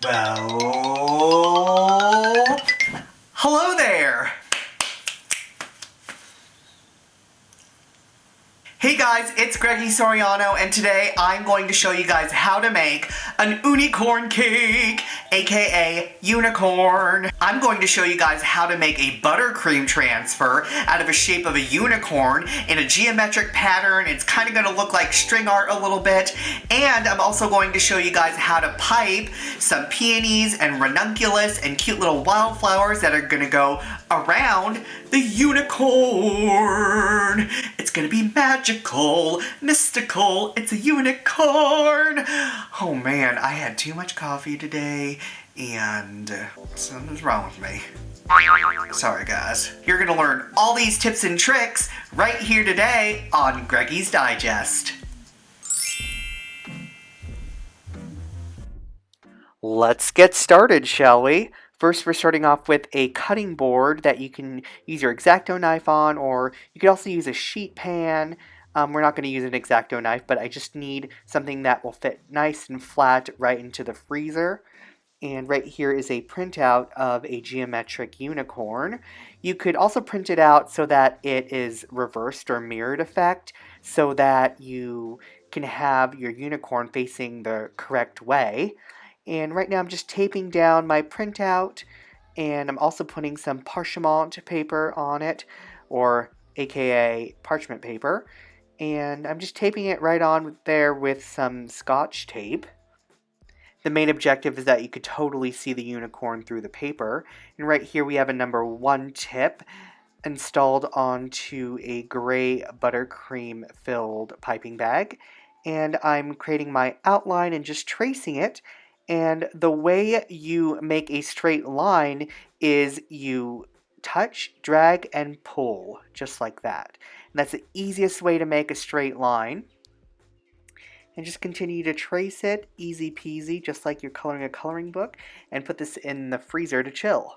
Well, hello there! Hey guys, it's Greggy Soriano, and today I'm going to show you guys how to make an unicorn cake, aka unicorn. I'm going to show you guys how to make a buttercream transfer out of a shape of a unicorn in a geometric pattern. It's kind of going to look like string art a little bit. And I'm also going to show you guys how to pipe some peonies and ranunculus and cute little wildflowers that are going to go around the unicorn. It's going to be magical, mystical, it's a unicorn. Oh man, I had too much coffee today and something's wrong with me. Sorry guys. You're gonna learn all these tips and tricks right here today on Greggy's Digest. Let's get started, shall we? First, we're starting off with a cutting board that you can use your X-Acto knife on, or you could also use a sheet pan. We're not going to use an X-Acto knife, but I just need something that will fit nice and flat right into the freezer. And right here is a printout of a geometric unicorn. You could also print it out so that it is reversed or mirrored effect, so that you can have your unicorn facing the correct way. And right now I'm just taping down my printout, and I'm also putting some parchment paper on it, or aka parchment paper. And I'm just taping it right on there with some Scotch tape. The main objective is that you could totally see the unicorn through the paper. And right here we have a number 1 tip installed onto a gray buttercream filled piping bag. And I'm creating my outline and just tracing it. And the way you make a straight line is you touch, drag, and pull, just like that. And that's the easiest way to make a straight line. And just continue to trace it, easy peasy, just like you're coloring a coloring book, and put this in the freezer to chill.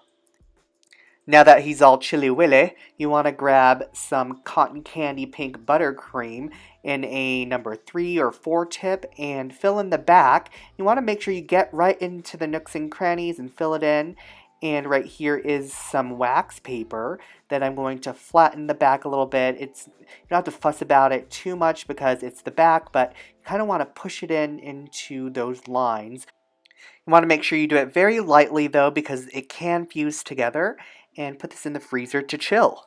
Now that he's all chilly-willy, you want to grab some cotton candy pink buttercream in a number 3 or 4 tip and fill in the back. You want to make sure you get right into the nooks and crannies and fill it in. And right here is some wax paper that I'm going to flatten the back a little bit. You don't have to fuss about it too much because it's the back, but you kind of want to push it into those lines. You want to make sure you do it very lightly though, because it can fuse together. And put this in the freezer to chill.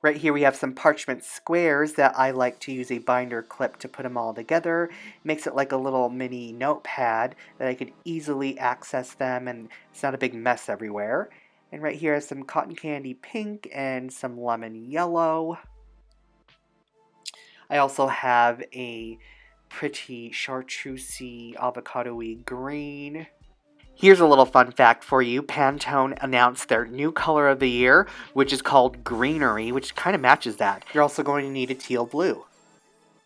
Right here we have some parchment squares that I like to use a binder clip to put them all together. It makes it like a little mini notepad that I could easily access them, and it's not a big mess everywhere. And right here is some cotton candy pink and some lemon yellow. I also have a pretty chartreusey avocado-y green. Here's a little fun fact for you. Pantone announced their new color of the year, which is called greenery, which kind of matches that. You're also going to need a teal blue.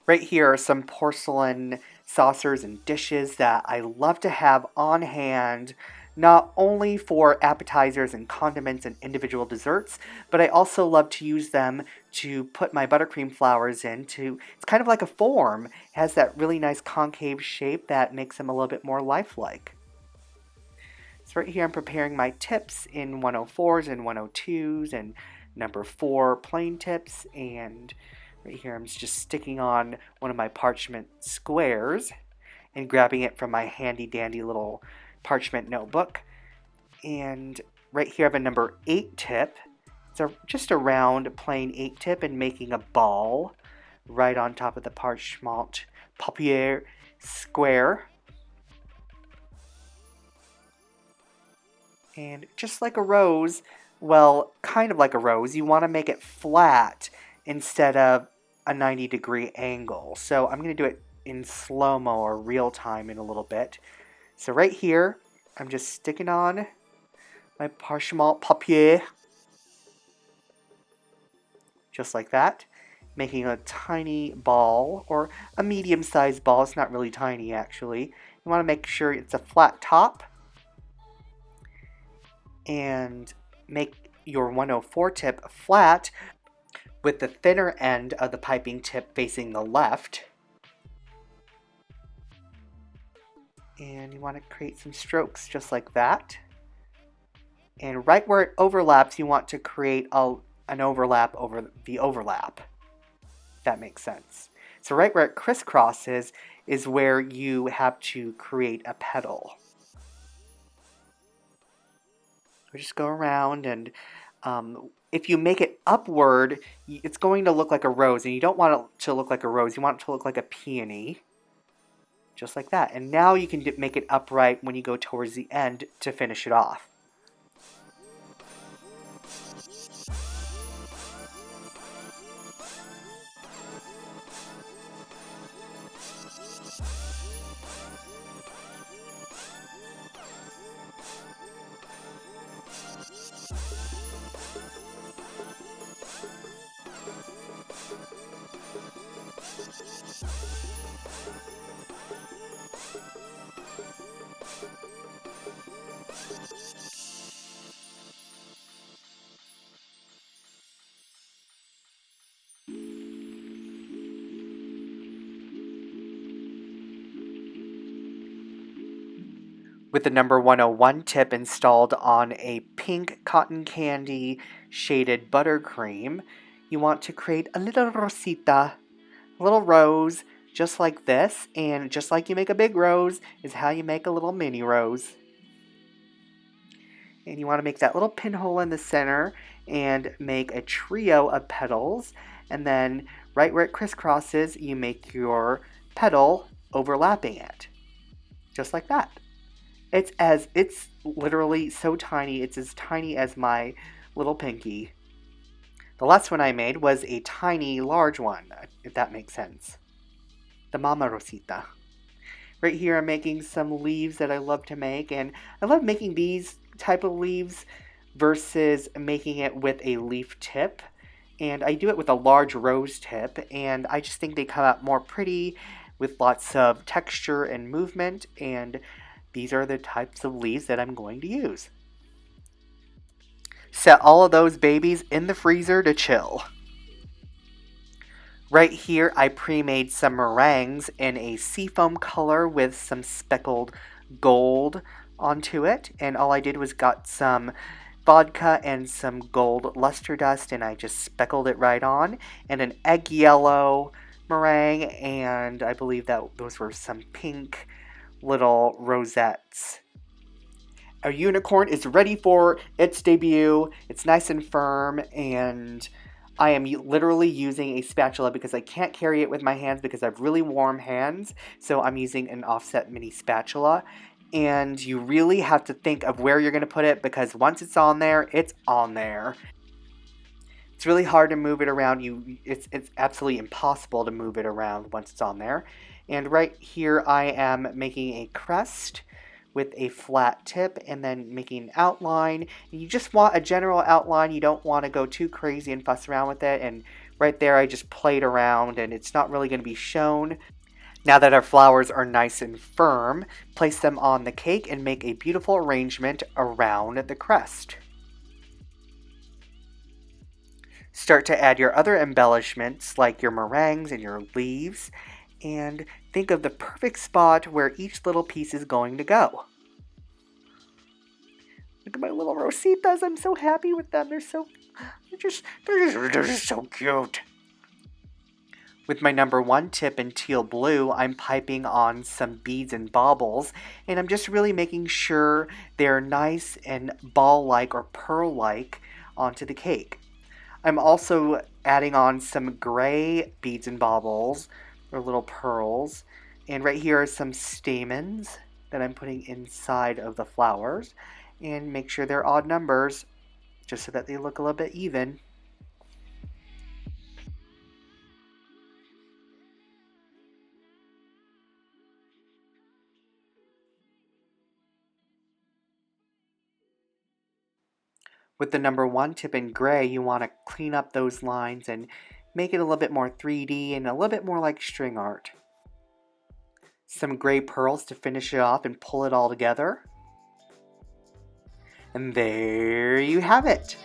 Right here are some porcelain saucers and dishes that I love to have on hand, not only for appetizers and condiments and individual desserts, but I also love to use them to put my buttercream flowers into. It's kind of like a form. It has that really nice concave shape that makes them a little bit more lifelike. So right here I'm preparing my tips in 104s and 102s and number 4 plain tips, and right here I'm just sticking on one of my parchment squares and grabbing it from my handy dandy little parchment notebook. And right here I have a number 8 tip. It's just a round plain 8 tip, and making a ball right on top of the parchment papier square. And just like a rose, well, kind of like a rose, you want to make it flat instead of a 90-degree angle. So I'm going to do it in slow-mo or real time in a little bit. So right here, I'm just sticking on my parchment papier, just like that, making a tiny ball, or a medium-sized ball. It's not really tiny, actually. You want to make sure it's a flat top, and make your 104 tip flat with the thinner end of the piping tip facing the left. And you want to create some strokes just like that. And right where it overlaps, you want to create an overlap over the overlap, if that makes sense. So right where it crisscrosses is where you have to create a petal. We just go around, and if you make it upward, it's going to look like a rose, and you don't want it to look like a rose. You want it to look like a peony, just like that. And now you can make it upright when you go towards the end to finish it off. With the number 101 tip installed on a pink cotton candy shaded buttercream, you want to create a little rosita, a little rose, just like this, and just like you make a big rose is how you make a little mini rose. And you want to make that little pinhole in the center and make a trio of petals, and then right where it crisscrosses, you make your petal overlapping it, just like that. It's literally so tiny, it's as tiny as my little pinky. The last one I made was a tiny, large one, if that makes sense. The Mama Rosita. Right here I'm making some leaves that I love to make, and I love making these type of leaves versus making it with a leaf tip. And I do it with a large rose tip, and I just think they come out more pretty with lots of texture and movement, and these are the types of leaves that I'm going to use. Set all of those babies in the freezer to chill. Right here, I pre-made some meringues in a seafoam color with some speckled gold onto it. And all I did was got some vodka and some gold luster dust, and I just speckled it right on. And an egg yellow meringue, and I believe that those were some pink little rosettes. Our unicorn is ready for its debut. It's nice and firm, and I am literally using a spatula because I can't carry it with my hands because I have really warm hands, so I'm using an offset mini spatula. And you really have to think of where you're going to put it, because once it's on there, it's on there. It's really hard to move it around. It's absolutely impossible to move it around once it's on there. And right here I am making a crest with a flat tip and then making an outline. And you just want a general outline. You don't want to go too crazy and fuss around with it. And right there I just played around, and it's not really going to be shown. Now that our flowers are nice and firm, place them on the cake and make a beautiful arrangement around the crest. Start to add your other embellishments like your meringues and your leaves, and think of the perfect spot where each little piece is going to go. Look at my little rositas. I'm so happy with them. They're just so cute. With my number 1 tip in teal blue, I'm piping on some beads and baubles, and I'm just really making sure they're nice and ball-like or pearl-like onto the cake. I'm also adding on some gray beads and baubles, or little pearls, and right here are some stamens that I'm putting inside of the flowers, and make sure they're odd numbers just so that they look a little bit even. With the number 1 tip in gray, you want to clean up those lines and make it a little bit more 3D and a little bit more like string art. Some gray pearls to finish it off and pull it all together. And there you have it.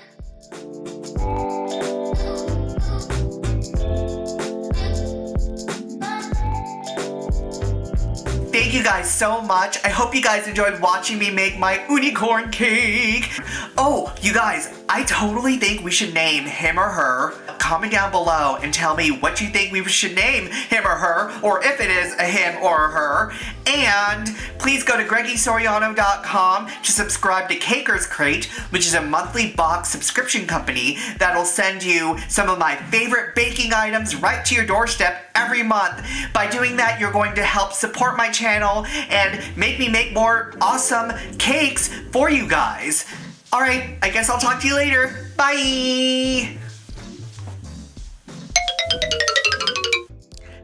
Thank you guys so much. I hope you guys enjoyed watching me make my unicorn cake. Oh, you guys, I totally think we should name him or her. Comment down below and tell me what you think we should name him or her, or if it is a him or a her. And please go to GreggySoriano.com to subscribe to Caker's Crate, which is a monthly box subscription company that'll send you some of my favorite baking items right to your doorstep every month. By doing that, you're going to help support my channel and make me make more awesome cakes for you guys. Alright, I guess I'll talk to you later. Bye!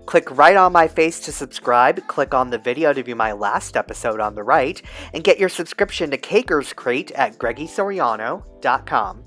Click right on my face to subscribe, click on the video to view my last episode on the right, and get your subscription to Caker's Crate at GreggySoriano.com.